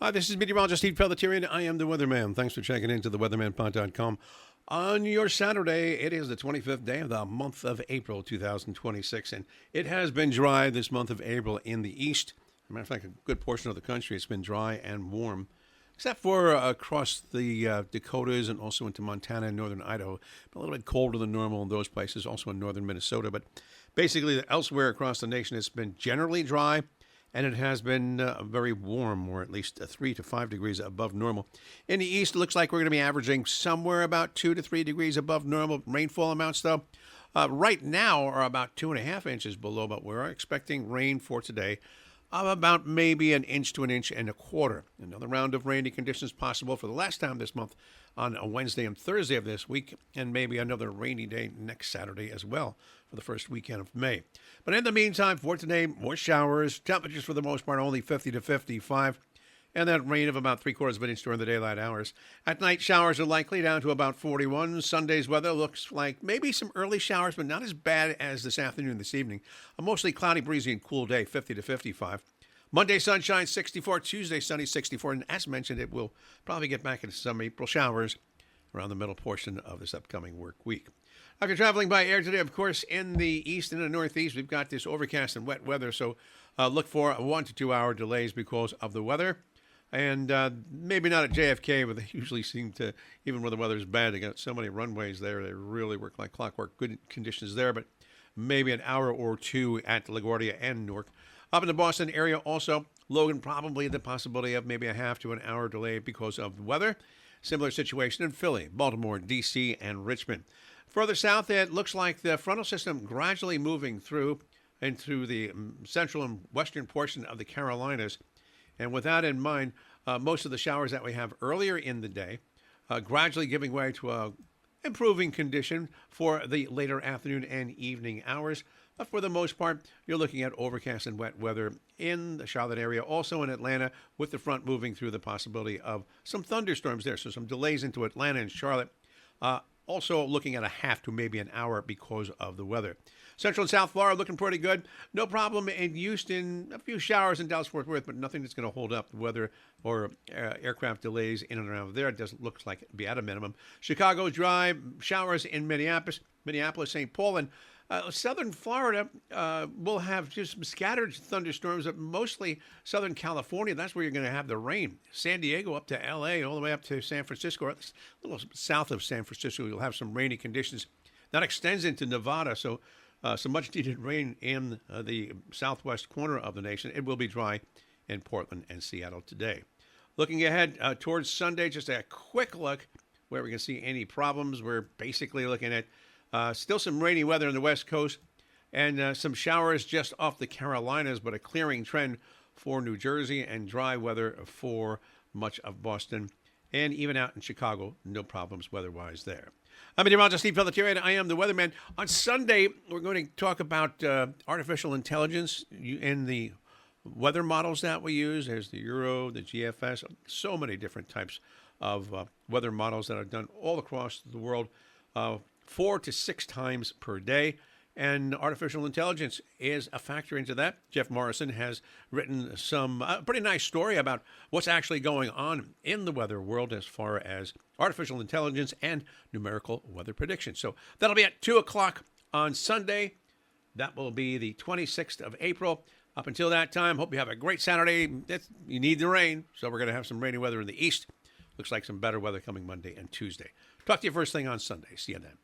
Hi, this is Meteorologist Pellettiere, and I am the Weatherman. Thanks for checking into the weathermanpod.com. On your Saturday, it is the 25th day of the month of April 2026, and it has been dry this month of April in the east. As a matter of fact, a good portion of the country has been dry and warm, except for across the Dakotas and also into Montana and northern Idaho. A little bit colder than normal in those places, also in northern Minnesota. But basically, elsewhere across the nation, it's been generally dry. And it has been very warm, or at least 3 to 5 degrees above normal. In the east, it looks like we're going to be averaging somewhere about 2 to 3 degrees above normal. Rainfall amounts, though, right now are about 2.5 inches below, but we're expecting rain for today of about maybe an inch to an inch and a quarter. Another round of rainy conditions possible for the last time this month on a Wednesday and Thursday of this week, and maybe another rainy day next Saturday as well for the first weekend of May. But in the meantime, for today, more showers, temperatures for the most part only 50 to 55, and that rain of about 3/4 of an inch during the daylight hours. At night, showers are likely down to about 41. Sunday's weather looks like maybe some early showers, but not as bad as this afternoon and this evening. A mostly cloudy, breezy, and cool day, 50 to 55. Monday, sunshine, 64. Tuesday, sunny, 64. And as mentioned, it will probably get back into some April showers around the middle portion of this upcoming work week. If you're traveling by air today, of course, in the east and the northeast, we've got this overcast and wet weather. So look for 1 to 2 hour delays because of the weather. And maybe not at JFK, but they usually seem to, even when the weather's bad, they got so many runways there. They really work like clockwork. Good conditions there, but maybe an hour or two at LaGuardia and Newark. Up in the Boston area also, Logan, probably the possibility of maybe a half to an hour delay because of the weather. Similar situation in Philly, Baltimore, D.C., and Richmond. Further south, it looks like the frontal system gradually moving through into the central and western portion of the Carolinas. And with that in mind, most of the showers that we have earlier in the day gradually giving way to a improving condition for the later afternoon and evening hours. But for the most part, you're looking at overcast and wet weather in the Charlotte area, also in Atlanta, with the front moving through the possibility of some thunderstorms there. So some delays into Atlanta and Charlotte. Also looking at a half to maybe an hour because of the weather. Central and South Florida looking pretty good. No problem in Houston. A few showers in Dallas-Fort Worth, but nothing that's going to hold up the weather or aircraft delays in and around there. It doesn't look like it'd be at a minimum. Chicago dry. Showers in Minneapolis, St. Paul, and southern Florida will have just some scattered thunderstorms, but mostly southern California. That's where you're going to have the rain. San Diego up to L.A., all the way up to San Francisco, or a little south of San Francisco, you'll have some rainy conditions. That extends into Nevada, so some much-needed rain in the southwest corner of the nation. It will be dry in Portland and Seattle today. Looking ahead towards Sunday, just a quick look where we can see any problems. We're basically looking at still some rainy weather on the West Coast and some showers just off the Carolinas, but a clearing trend for New Jersey and dry weather for much of Boston and even out in Chicago. No problems weather-wise there. I'm Meteorologist Pellettiere, and I am the Weatherman. On Sunday, we're going to talk about artificial intelligence in the weather models that we use. There's the Euro, the GFS, so many different types of weather models that are done all across the world. 4 to 6 times per day, and artificial intelligence is a factor into that. Jeff Morrison has written some pretty nice story about what's actually going on in the weather world as far as artificial intelligence and numerical weather prediction. So that'll be at 2 o'clock on Sunday. That will be the 26th of April. Up until that time, hope you have a great Saturday. You need the rain, so we're going to have some rainy weather in the east. Looks like some better weather coming Monday and Tuesday. Talk to you first thing on Sunday. See you then.